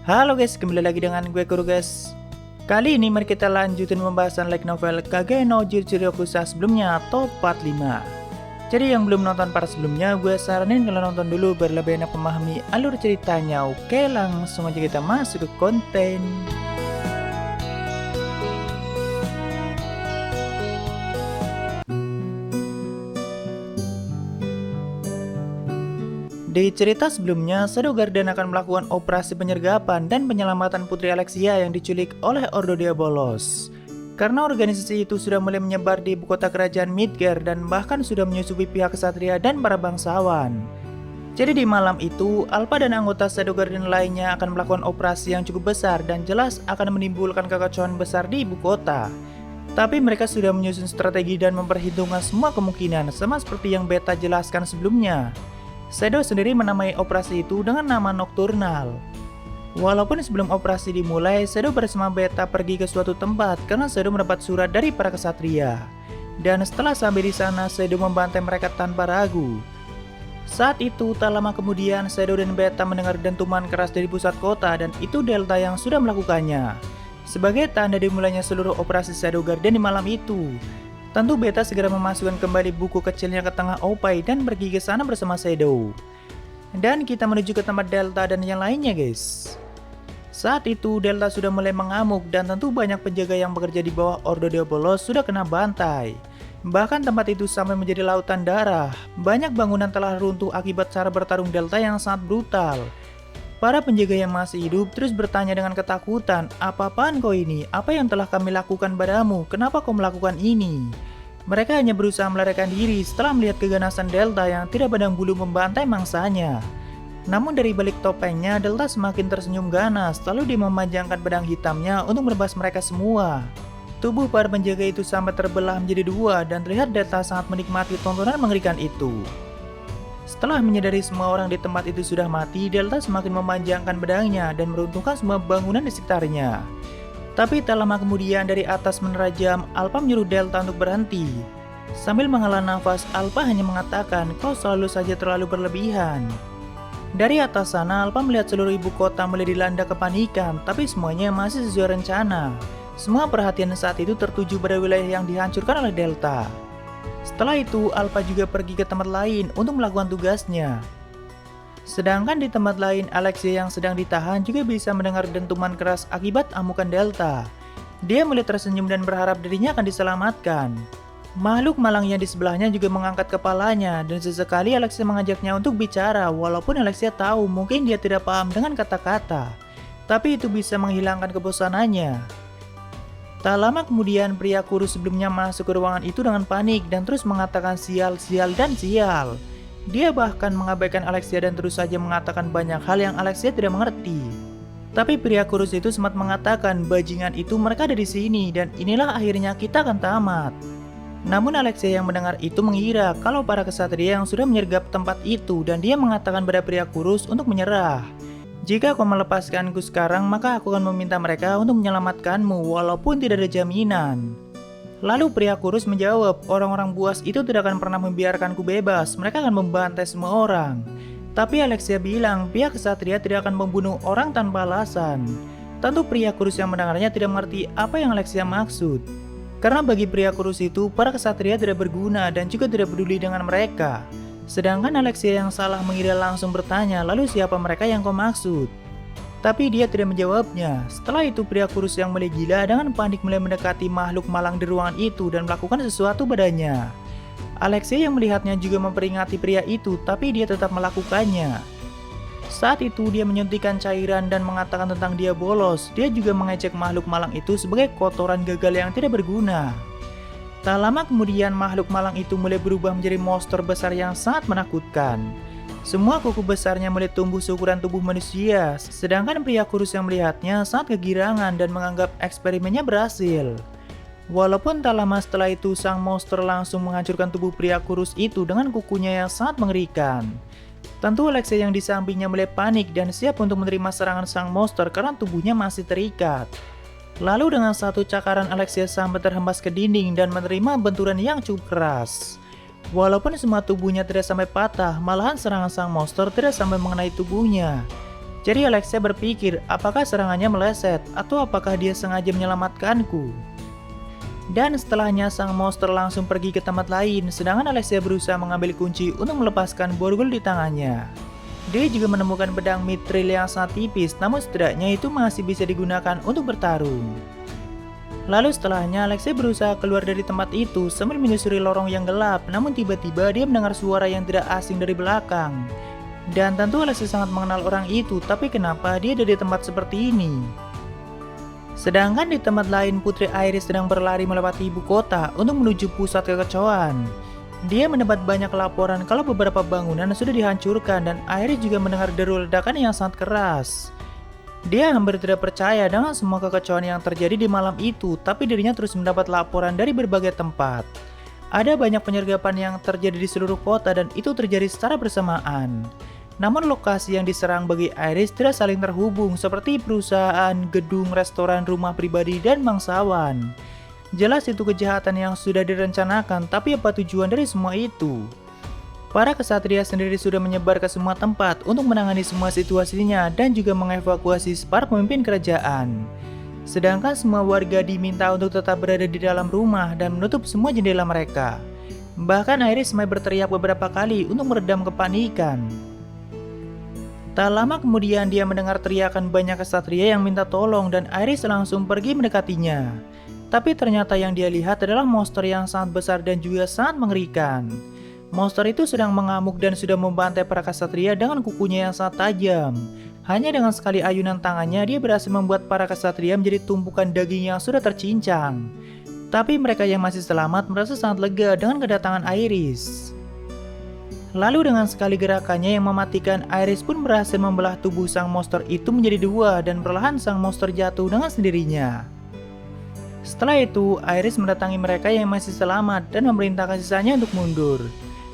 Halo guys, kembali lagi dengan gue Kuro guys. Kali ini mari kita lanjutin pembahasan light novel Kage no Jujutsu Yakuza sebelumnya top 45. Jadi yang belum nonton part sebelumnya, gue saranin kalian nonton dulu biar lebih enak memahami alur ceritanya. Oke, langsung aja kita masuk ke konten. Di cerita sebelumnya, Shadow Garden akan melakukan operasi penyergapan dan penyelamatan Putri Alexia yang diculik oleh Ordo Diabolos. Karena organisasi itu sudah mulai menyebar di ibu kota kerajaan Midgar dan bahkan sudah menyusupi pihak kesatria dan para bangsawan. Jadi di malam itu, Alpha dan anggota Shadow Garden lainnya akan melakukan operasi yang cukup besar dan jelas akan menimbulkan kekacauan besar di ibu kota. Tapi mereka sudah menyusun strategi dan memperhitungkan semua kemungkinan, sama seperti yang Beta jelaskan sebelumnya. Shadow sendiri menamai operasi itu dengan nama Nocturnal. Walaupun sebelum operasi dimulai, Shadow bersama Beta pergi ke suatu tempat karena Shadow mendapat surat dari para kesatria. Dan setelah sampai di sana, Shadow membantai mereka tanpa ragu. Saat itu, tak lama kemudian, Shadow dan Beta mendengar dentuman keras dari pusat kota dan itu Delta yang sudah melakukannya. Sebagai tanda dimulainya seluruh operasi Shadow Garden di malam itu. Tentu Beta segera memasukkan kembali buku kecilnya ke tengah Oppai dan pergi ke sana bersama Shadow. Dan kita menuju ke tempat Delta dan yang lainnya guys. Saat itu Delta sudah mulai mengamuk dan tentu banyak penjaga yang bekerja di bawah Ordo Diabolos sudah kena bantai. Bahkan tempat itu sampai menjadi lautan darah. Banyak bangunan telah runtuh akibat cara bertarung Delta yang sangat brutal. Para penjaga yang masih hidup terus bertanya dengan ketakutan, "Apa-apaan kau ini? Apa yang telah kami lakukan padamu? Kenapa kau melakukan ini?" Mereka hanya berusaha melarikan diri setelah melihat keganasan Delta yang tidak pandang bulu membantai mangsanya. Namun dari balik topengnya, Delta semakin tersenyum ganas, lalu dia memanjangkan pedang hitamnya untuk merebas mereka semua. Tubuh para penjaga itu sampai terbelah menjadi dua dan terlihat Delta sangat menikmati tontonan mengerikan itu. Setelah menyadari semua orang di tempat itu sudah mati, Delta semakin memanjangkan pedangnya dan meruntuhkan semua bangunan di sekitarnya. Tapi tak lama kemudian dari atas menara jam, Alpha menyuruh Delta untuk berhenti. Sambil menghela nafas, Alpha hanya mengatakan, "Kau selalu saja terlalu berlebihan." Dari atas sana, Alpha melihat seluruh ibu kota mulai dilanda kepanikan, tapi semuanya masih sesuai rencana. Semua perhatian saat itu tertuju pada wilayah yang dihancurkan oleh Delta. Setelah itu, Alpha juga pergi ke tempat lain untuk melakukan tugasnya. Sedangkan di tempat lain, Alexia yang sedang ditahan juga bisa mendengar dentuman keras akibat amukan Delta. Dia mulai tersenyum dan berharap dirinya akan diselamatkan. Makhluk malang yang di sebelahnya juga mengangkat kepalanya dan sesekali Alexia mengajaknya untuk bicara walaupun Alexia tahu mungkin dia tidak paham dengan kata-kata. Tapi itu bisa menghilangkan kebosanannya. Tak lama kemudian pria kurus sebelumnya masuk ke ruangan itu dengan panik dan terus mengatakan sial, sial, dan sial. Dia bahkan mengabaikan Alexia dan terus saja mengatakan banyak hal yang Alexia tidak mengerti. Tapi pria kurus itu sempat mengatakan bajingan itu mereka ada di sini dan inilah akhirnya kita akan tamat. Namun Alexia yang mendengar itu mengira kalau para kesatria yang sudah menyergap tempat itu dan dia mengatakan pada pria kurus untuk menyerah. "Jika kau melepaskanku sekarang, maka aku akan meminta mereka untuk menyelamatkanmu walaupun tidak ada jaminan." Lalu pria kurus menjawab, "Orang-orang buas itu tidak akan pernah membiarkanku bebas, mereka akan membantai semua orang." Tapi Alexia bilang pihak kesatria tidak akan membunuh orang tanpa alasan. Tentu pria kurus yang mendengarnya tidak mengerti apa yang Alexia maksud. Karena bagi pria kurus itu, para kesatria tidak berguna dan juga tidak peduli dengan mereka. Sedangkan Alexia yang salah mengira langsung bertanya, "Lalu siapa mereka yang kau maksud?" Tapi dia tidak menjawabnya. Setelah itu pria kurus yang mulai gila dengan panik mulai mendekati makhluk malang di ruangan itu dan melakukan sesuatu padanya. Alexia yang melihatnya juga memperingati pria itu, tapi dia tetap melakukannya. Saat itu dia menyuntikkan cairan dan mengatakan tentang dia bolos. Dia juga mengejek makhluk malang itu sebagai kotoran gagal yang tidak berguna. Tak lama kemudian makhluk malang itu mulai berubah menjadi monster besar yang sangat menakutkan. Semua kuku besarnya mulai tumbuh seukuran tubuh manusia, sedangkan pria kurus yang melihatnya sangat kegirangan dan menganggap eksperimennya berhasil. Walaupun tak lama setelah itu sang monster langsung menghancurkan tubuh pria kurus itu dengan kukunya yang sangat mengerikan. Tentu Alexia yang di sampingnya mulai panik dan siap untuk menerima serangan sang monster karena tubuhnya masih terikat. Lalu dengan satu cakaran Alexia sampai terhempas ke dinding dan menerima benturan yang cukup keras. Walaupun semua tubuhnya tidak sampai patah, malahan serangan sang monster tidak sampai mengenai tubuhnya. Jadi Alexia berpikir apakah serangannya meleset atau apakah dia sengaja menyelamatkanku. Dan setelahnya sang monster langsung pergi ke tempat lain, sedangkan Alexia berusaha mengambil kunci untuk melepaskan borgol di tangannya. Dia juga menemukan pedang mithril yang sangat tipis, namun setidaknya itu masih bisa digunakan untuk bertarung. Lalu setelahnya Alexia berusaha keluar dari tempat itu sambil menyusuri lorong yang gelap, namun tiba-tiba dia mendengar suara yang tidak asing dari belakang. Dan tentu Alexia sangat mengenal orang itu, tapi kenapa dia ada di tempat seperti ini? Sedangkan di tempat lain, Putri Iris sedang berlari melewati ibu kota untuk menuju pusat kekacauan. Dia mendapat banyak laporan kalau beberapa bangunan sudah dihancurkan dan Iris juga mendengar deru ledakan yang sangat keras. Dia hampir tidak percaya dengan semua kekacauan yang terjadi di malam itu, tapi dirinya terus mendapat laporan dari berbagai tempat. Ada banyak penyergapan yang terjadi di seluruh kota dan itu terjadi secara bersamaan. Namun lokasi yang diserang bagi Iris tidak saling terhubung seperti perusahaan, gedung, restoran, rumah pribadi, dan bangsawan. Jelas itu kejahatan yang sudah direncanakan, tapi apa tujuan dari semua itu? Para kesatria sendiri sudah menyebar ke semua tempat untuk menangani semua situasinya dan juga mengevakuasi para pemimpin kerajaan. Sedangkan semua warga diminta untuk tetap berada di dalam rumah dan menutup semua jendela mereka. Bahkan Iris sampai berteriak beberapa kali untuk meredam kepanikan. Tak lama kemudian dia mendengar teriakan banyak kesatria yang minta tolong dan Iris langsung pergi mendekatinya. Tapi ternyata yang dia lihat adalah monster yang sangat besar dan juga sangat mengerikan. Monster itu sedang mengamuk dan sudah membantai para kesatria dengan kukunya yang sangat tajam. Hanya dengan sekali ayunan tangannya dia berhasil membuat para kesatria menjadi tumpukan daging yang sudah tercincang. Tapi mereka yang masih selamat merasa sangat lega dengan kedatangan Iris. Lalu dengan sekali gerakannya yang mematikan, Iris pun berhasil membelah tubuh sang monster itu menjadi dua dan perlahan sang monster jatuh dengan sendirinya. Setelah itu, Iris mendatangi mereka yang masih selamat dan memerintahkan sisanya untuk mundur.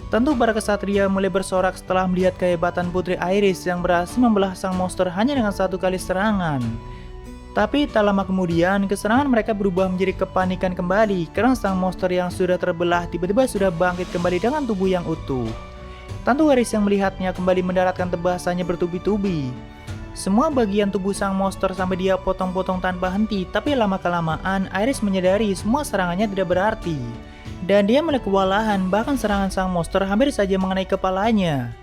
Tentu para kesatria mulai bersorak setelah melihat kehebatan Putri Iris yang berhasil membelah sang monster hanya dengan satu kali serangan. Tapi tak lama kemudian, keserangan mereka berubah menjadi kepanikan kembali karena sang monster yang sudah terbelah tiba-tiba sudah bangkit kembali dengan tubuh yang utuh. Tentu Iris yang melihatnya kembali mendaratkan tebasannya bertubi-tubi. Semua bagian tubuh sang monster sampai dia potong-potong tanpa henti, tapi lama-kelamaan Iris menyadari semua serangannya tidak berarti. Dan dia mulai kewalahan, bahkan serangan sang monster hampir saja mengenai kepalanya.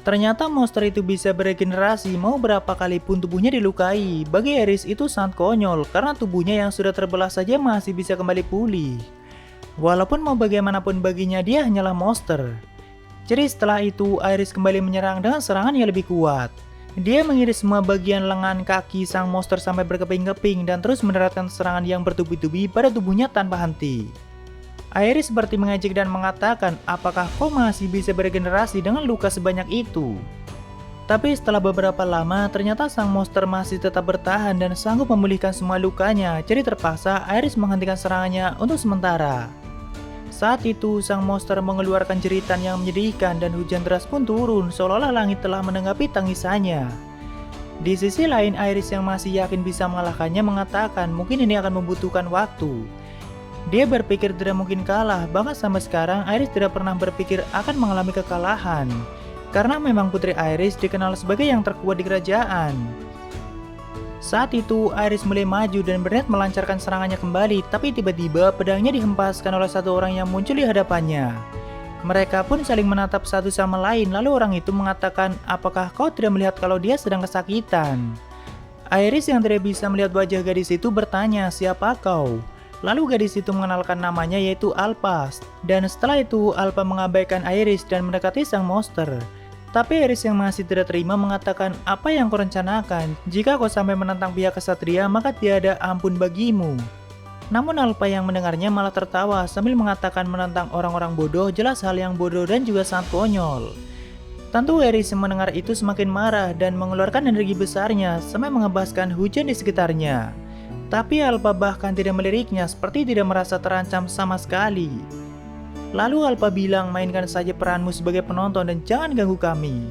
Ternyata monster itu bisa beregenerasi mau berapa kali pun tubuhnya dilukai. Bagi Iris itu sangat konyol karena tubuhnya yang sudah terbelah saja masih bisa kembali pulih. Walaupun mau bagaimanapun baginya dia hanyalah monster. Jadi setelah itu Iris kembali menyerang dengan serangan yang lebih kuat. Dia mengiris semua bagian lengan kaki sang monster sampai berkeping-keping dan terus mendaratkan serangan yang bertubi-tubi pada tubuhnya tanpa henti. Iris seperti mengejek dan mengatakan, apakah kau masih bisa beregenerasi dengan luka sebanyak itu? Tapi setelah beberapa lama ternyata sang monster masih tetap bertahan dan sanggup memulihkan semua lukanya. Jadi terpaksa Iris menghentikan serangannya untuk sementara. Saat itu, sang monster mengeluarkan jeritan yang menyedihkan dan hujan deras pun turun seolah-olah langit telah menanggapi tangisannya. Di sisi lain, Iris yang masih yakin bisa mengalahkannya mengatakan mungkin ini akan membutuhkan waktu. Dia berpikir tidak mungkin kalah, bahkan sampai sekarang Iris tidak pernah berpikir akan mengalami kekalahan. Karena memang Putri Iris dikenal sebagai yang terkuat di kerajaan. Saat itu, Iris mulai maju dan berniat melancarkan serangannya kembali, tapi tiba-tiba pedangnya dihempaskan oleh satu orang yang muncul di hadapannya. Mereka pun saling menatap satu sama lain, lalu orang itu mengatakan, apakah kau tidak melihat kalau dia sedang kesakitan? Iris yang tidak bisa melihat wajah gadis itu bertanya, siapa kau? Lalu gadis itu mengenalkan namanya yaitu Alpa, dan setelah itu Alpa mengabaikan Iris dan mendekati sang monster. Tapi Iris yang masih tidak terima mengatakan, apa yang kau rencanakan? Jika kau sampai menentang pihak kesatria, maka tiada ampun bagimu. Namun Alpa yang mendengarnya malah tertawa sambil mengatakan menentang orang-orang bodoh jelas hal yang bodoh dan juga sangat konyol. Tentu Iris yang mendengar itu semakin marah dan mengeluarkan energi besarnya sampai mengebaskan hujan di sekitarnya. Tapi Alpa bahkan tidak meliriknya seperti tidak merasa terancam sama sekali. Lalu Alpa bilang, mainkan saja peranmu sebagai penonton dan jangan ganggu kami.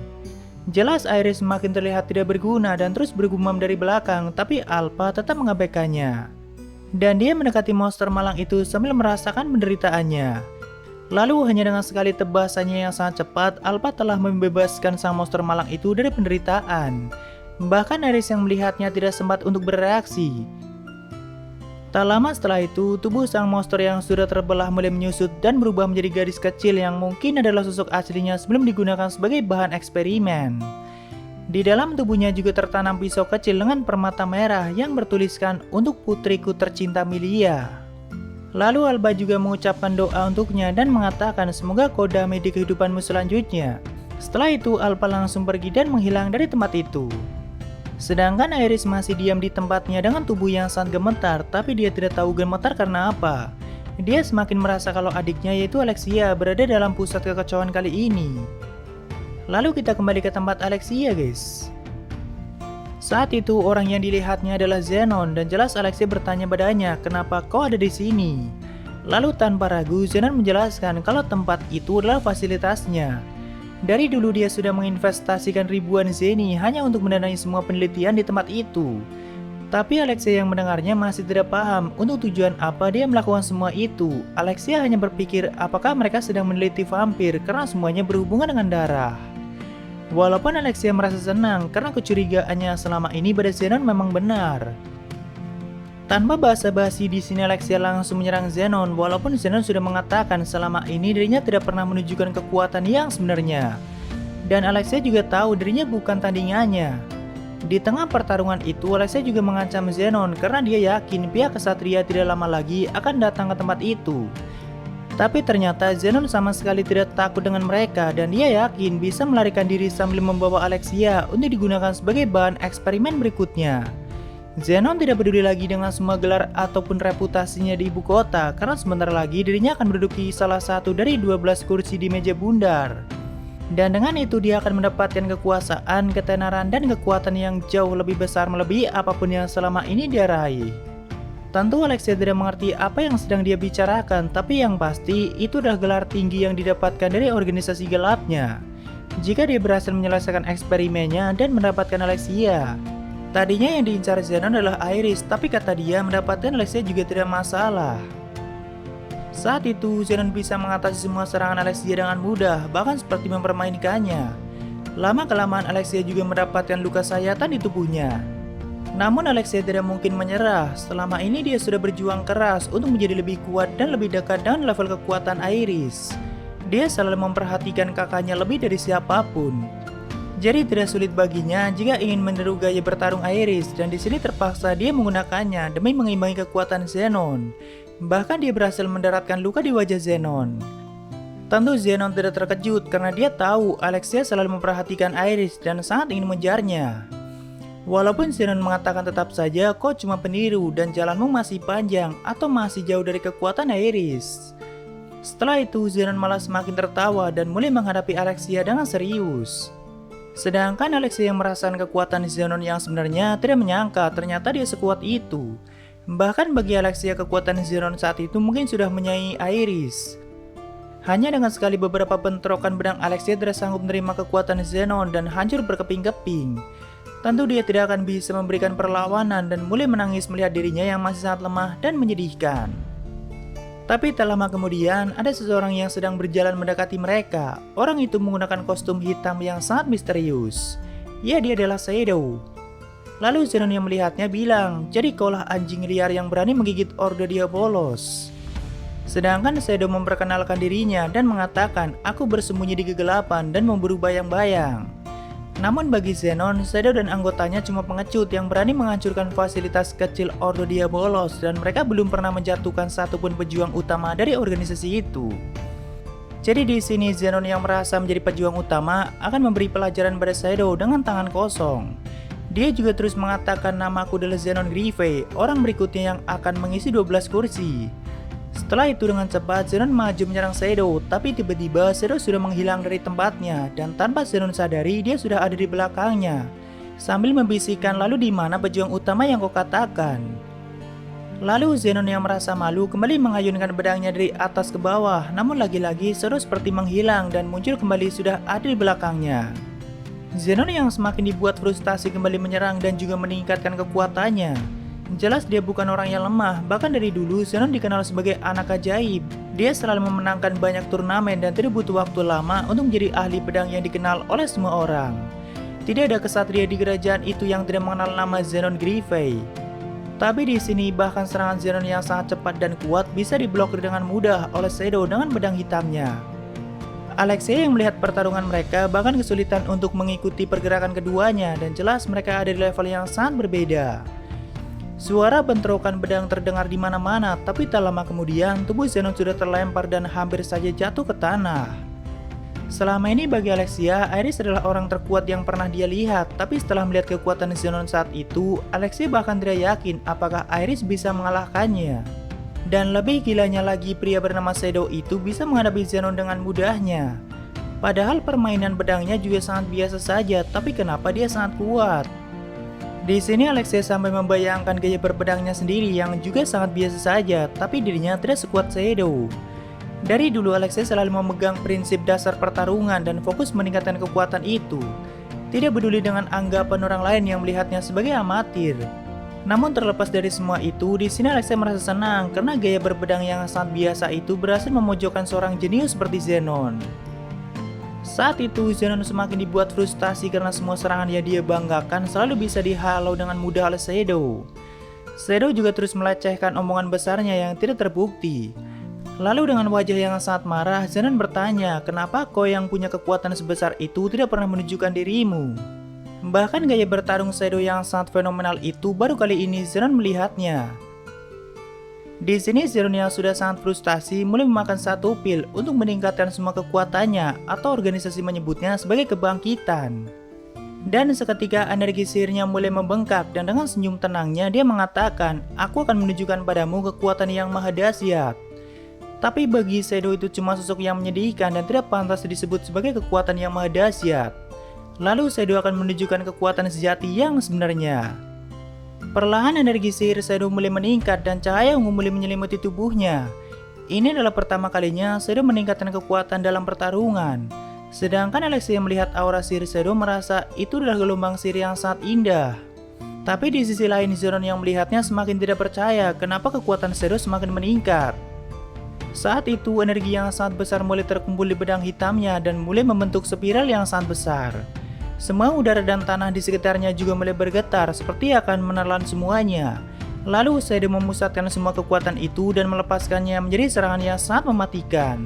Jelas Iris semakin terlihat tidak berguna dan terus bergumam dari belakang, tapi Alpa tetap mengabaikannya. Dan dia mendekati monster malang itu sambil merasakan penderitaannya. Lalu hanya dengan sekali tebasannya yang sangat cepat, Alpa telah membebaskan sang monster malang itu dari penderitaan. Bahkan Iris yang melihatnya tidak sempat untuk bereaksi. Tak lama setelah itu, tubuh sang monster yang sudah terbelah mulai menyusut dan berubah menjadi gadis kecil yang mungkin adalah sosok aslinya sebelum digunakan sebagai bahan eksperimen. Di dalam tubuhnya juga tertanam pisau kecil dengan permata merah yang bertuliskan untuk putriku tercinta Milia. Lalu Alba juga mengucapkan doa untuknya dan mengatakan semoga kau damai di kehidupanmu selanjutnya. Setelah itu Alba langsung pergi dan menghilang dari tempat itu. Sedangkan Iris masih diam di tempatnya dengan tubuh yang sangat gemetar, tapi dia tidak tahu gemetar karena apa. Dia semakin merasa kalau adiknya yaitu Alexia berada dalam pusat kekacauan kali ini. Lalu kita kembali ke tempat Alexia, guys. Saat itu orang yang dilihatnya adalah Zenon dan jelas Alexia bertanya padanya, "Kenapa kau ada di sini?" Lalu tanpa ragu Zenon menjelaskan kalau tempat itu adalah fasilitasnya. Dari dulu dia sudah menginvestasikan ribuan zeni hanya untuk mendanai semua penelitian di tempat itu. Tapi Alexia yang mendengarnya masih tidak paham untuk tujuan apa dia melakukan semua itu. Alexia hanya berpikir apakah mereka sedang meneliti vampir karena semuanya berhubungan dengan darah. Walaupun Alexia merasa senang karena kecurigaannya selama ini pada Zenon memang benar. Tanpa basa-basi di sini Alexia langsung menyerang Zenon walaupun Zenon sudah mengatakan selama ini dirinya tidak pernah menunjukkan kekuatan yang sebenarnya. Dan Alexia juga tahu dirinya bukan tandingannya. Di tengah pertarungan itu Alexia juga mengancam Zenon karena dia yakin pihak kesatria tidak lama lagi akan datang ke tempat itu. Tapi ternyata Zenon sama sekali tidak takut dengan mereka dan dia yakin bisa melarikan diri sambil membawa Alexia untuk digunakan sebagai bahan eksperimen berikutnya. Zenon tidak peduli lagi dengan semua gelar ataupun reputasinya di ibu kota karena sebentar lagi dirinya akan menduduki salah satu dari 12 kursi di meja bundar. Dan dengan itu dia akan mendapatkan kekuasaan, ketenaran, dan kekuatan yang jauh lebih besar melebihi apapun yang selama ini dia raih. Tentu Alexia tidak mengerti apa yang sedang dia bicarakan, tapi yang pasti itu adalah gelar tinggi yang didapatkan dari organisasi gelapnya. Jika dia berhasil menyelesaikan eksperimennya dan mendapatkan Alexia. Tadinya yang diincar Zenon adalah Iris, tapi kata dia mendapatkan Alexia juga tidak masalah. Saat itu Zenon bisa mengatasi semua serangan Alexia dengan mudah, bahkan seperti mempermainkannya. Lama-kelamaan Alexia juga mendapatkan luka sayatan di tubuhnya. Namun Alexia tidak mungkin menyerah, selama ini dia sudah berjuang keras untuk menjadi lebih kuat dan lebih dekat dengan level kekuatan Iris. Dia selalu memperhatikan kakaknya lebih dari siapapun. Jadi tidak sulit baginya jika ingin meniru gaya bertarung Iris dan di sini terpaksa dia menggunakannya demi mengimbangi kekuatan Zenon. Bahkan dia berhasil mendaratkan luka di wajah Zenon. Tentu Zenon tidak terkejut karena dia tahu Alexia selalu memperhatikan Iris dan sangat ingin mengejarnya. Walaupun Zenon mengatakan tetap saja kau cuma peniru dan jalanmu masih panjang atau masih jauh dari kekuatan Iris. Setelah itu Zenon malah semakin tertawa dan mulai menghadapi Alexia dengan serius. Sedangkan Alexia yang merasakan kekuatan Zenon yang sebenarnya tidak menyangka ternyata dia sekuat itu. Bahkan bagi Alexia kekuatan Zenon saat itu mungkin sudah menyaingi Iris. Hanya dengan sekali beberapa bentrokan pedang Alexia tidak sanggup menerima kekuatan Zenon dan hancur berkeping-keping. Tentu dia tidak akan bisa memberikan perlawanan dan mulai menangis melihat dirinya yang masih sangat lemah dan menyedihkan. Tapi tak lama kemudian, ada seseorang yang sedang berjalan mendekati mereka. Orang itu menggunakan kostum hitam yang sangat misterius. Ya, dia adalah Shadow. Lalu Zenon yang melihatnya bilang, "Jadi kaulah anjing liar yang berani menggigit Ordo Diabolos." Sedangkan Shadow memperkenalkan dirinya dan mengatakan, "Aku bersembunyi di kegelapan dan memburu bayang-bayang." Namun bagi Zenon, Shadow dan anggotanya cuma pengecut yang berani menghancurkan fasilitas kecil Ordo Diabolos dan mereka belum pernah menjatuhkan satupun pejuang utama dari organisasi itu. Jadi di sini Zenon yang merasa menjadi pejuang utama akan memberi pelajaran pada Shadow dengan tangan kosong. Dia juga terus mengatakan namaku adalah Zenon Grieve, orang berikutnya yang akan mengisi 12 kursi. Setelah itu dengan cepat Zenon maju menyerang Shadow, tapi tiba-tiba Shadow sudah menghilang dari tempatnya dan tanpa Zenon sadari dia sudah ada di belakangnya. Sambil membisikkan, "Lalu di mana pejuang utama yang kau katakan?" Lalu Zenon yang merasa malu kembali mengayunkan pedangnya dari atas ke bawah, namun lagi-lagi Shadow seperti menghilang dan muncul kembali sudah ada di belakangnya. Zenon yang semakin dibuat frustasi kembali menyerang dan juga meningkatkan kekuatannya. Jelas dia bukan orang yang lemah, bahkan dari dulu Zenon dikenal sebagai anak ajaib. Dia selalu memenangkan banyak turnamen dan tidak butuh waktu lama untuk menjadi ahli pedang yang dikenal oleh semua orang. Tidak ada kesatria di kerajaan itu yang tidak mengenal nama Zenon Greyface. Tapi di sini bahkan serangan Zenon yang sangat cepat dan kuat bisa diblokir dengan mudah oleh Shadow dengan pedang hitamnya. Alexia yang melihat pertarungan mereka bahkan kesulitan untuk mengikuti pergerakan keduanya dan jelas mereka ada di level yang sangat berbeda. Suara bentrokan pedang terdengar di mana-mana, tapi tak lama kemudian tubuh Zenon sudah terlempar dan hampir saja jatuh ke tanah. Selama ini bagi Alexia, Iris adalah orang terkuat yang pernah dia lihat, tapi setelah melihat kekuatan Zenon saat itu, Alexia bahkan tidak yakin apakah Iris bisa mengalahkannya. Dan lebih gilanya lagi, pria bernama Shadow itu bisa menghadapi Zenon dengan mudahnya. Padahal permainan pedangnya juga sangat biasa saja, tapi kenapa dia sangat kuat? Di sini Alexia sampai membayangkan gaya berpedangnya sendiri yang juga sangat biasa saja, tapi dirinya tidak sekuat Shadow. Dari dulu Alexia selalu memegang prinsip dasar pertarungan dan fokus meningkatkan kekuatan itu. Tidak peduli dengan anggapan orang lain yang melihatnya sebagai amatir. Namun terlepas dari semua itu, di sini Alexia merasa senang karena gaya berpedang yang sangat biasa itu berhasil memojokkan seorang jenius seperti Zenon. Saat itu Zenon semakin dibuat frustasi karena semua serangan yang dia banggakan selalu bisa dihalau dengan mudah oleh Shadow. Shadow juga terus melecehkan omongan besarnya yang tidak terbukti. Lalu dengan wajah yang sangat marah, Zenon bertanya, kenapa kau yang punya kekuatan sebesar itu tidak pernah menunjukkan dirimu? Bahkan gaya bertarung Shadow yang sangat fenomenal itu baru kali ini Zenon melihatnya. Di sini Zenon yang sudah sangat frustasi mulai memakan satu pil untuk meningkatkan semua kekuatannya, atau organisasi menyebutnya sebagai kebangkitan. Dan seketika energi sihirnya mulai membengkak dan dengan senyum tenangnya dia mengatakan, aku akan menunjukkan padamu kekuatan yang maha dahsyat. Tapi bagi Shadow itu cuma sosok yang menyedihkan dan tidak pantas disebut sebagai kekuatan yang maha dahsyat. Lalu Shadow akan menunjukkan kekuatan sejati yang sebenarnya. Perlahan energi sihir Shadow mulai meningkat dan cahaya ungu mulai menyelimuti tubuhnya. Ini adalah pertama kalinya Shadow meningkatkan kekuatan dalam pertarungan. Sedangkan Alexia yang melihat aura sihir Shadow merasa itu adalah gelombang sihir yang sangat indah. Tapi di sisi lain Zenon yang melihatnya semakin tidak percaya kenapa kekuatan Shadow semakin meningkat. Saat itu energi yang sangat besar mulai terkumpul di pedang hitamnya dan mulai membentuk spiral yang sangat besar. Semua udara dan tanah di sekitarnya juga mulai bergetar seperti akan menelan semuanya. Lalu Shadow memusatkan semua kekuatan itu dan melepaskannya menjadi serangan yang sangat mematikan.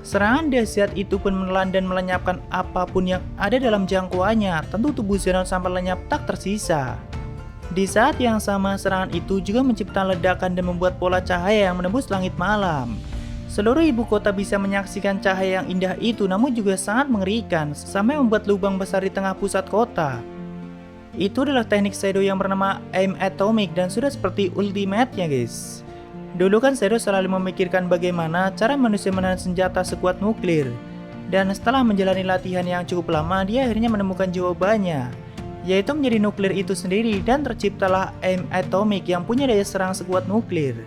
Serangan dahsyat itu pun menelan dan melenyapkan apapun yang ada dalam jangkauannya. Tentu tubuh Zenon sampai lenyap tak tersisa. Di saat yang sama serangan itu juga menciptakan ledakan dan membuat pola cahaya yang menembus langit malam. Seluruh ibu kota bisa menyaksikan cahaya yang indah itu, namun juga sangat mengerikan sampai membuat lubang besar di tengah pusat kota. Itu adalah teknik Shadow yang bernama Aim Atomic dan sudah seperti ultimate-nya guys. Dulu kan Shadow selalu memikirkan bagaimana cara manusia menahan senjata sekuat nuklir. Dan setelah menjalani latihan yang cukup lama, dia akhirnya menemukan jawabannya, yaitu menjadi nuklir itu sendiri, dan terciptalah Aim Atomic yang punya daya serang sekuat nuklir.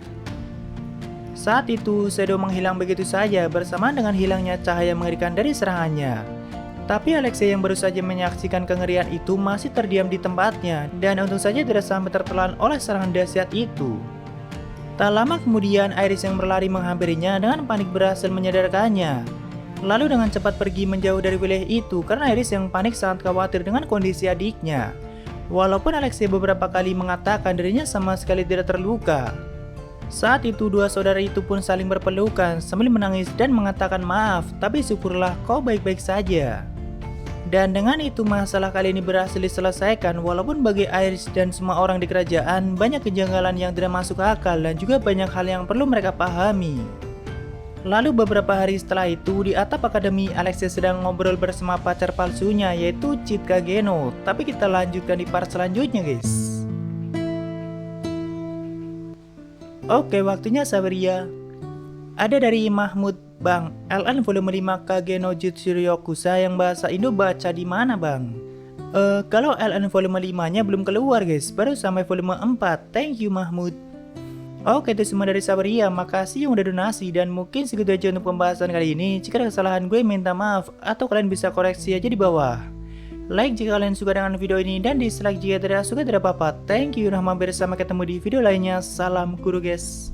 Saat itu Shadow menghilang begitu saja bersamaan dengan hilangnya cahaya mengerikan dari serangannya. Tapi Alexia yang baru saja menyaksikan kengerian itu masih terdiam di tempatnya dan untung saja tidak sampai tertelan oleh serangan dahsyat itu. Tak lama kemudian Iris yang berlari menghampirinya dengan panik berhasil menyadarkannya. Lalu dengan cepat pergi menjauh dari wilayah itu karena Iris yang panik sangat khawatir dengan kondisi adiknya. Walaupun Alexia beberapa kali mengatakan dirinya sama sekali tidak terluka. Saat itu dua saudara itu pun saling berpelukan sambil menangis dan mengatakan maaf, tapi syukurlah kau baik-baik saja. Dan dengan itu masalah kali ini berhasil diselesaikan walaupun bagi Iris dan semua orang di kerajaan banyak kejanggalan yang tidak masuk akal dan juga banyak hal yang perlu mereka pahami. Lalu beberapa hari setelah itu di atap akademi Alexia sedang ngobrol bersama pacar palsunya yaitu Chitka Geno. Tapi kita lanjutkan di part selanjutnya guys. Oke, waktunya Saberia. Ada dari Mahmud, Bang. LN volume 5 Kage no Jutsu Ryokusa yang bahasa Indo baca di mana, Bang? Kalau LN volume 5-nya belum keluar, guys. Baru sampai volume 4. Thank you, Mahmud. Oke, itu semua dari Saberia. Makasih yang udah donasi dan mungkin segitu aja untuk pembahasan kali ini. Jika ada kesalahan gue minta maaf atau kalian bisa koreksi aja di bawah. Like jika kalian suka dengan video ini dan dislike jika tidak suka tidak apa-apa. Thank you, nah mampir, sampai ketemu di video lainnya. Salam guru guys.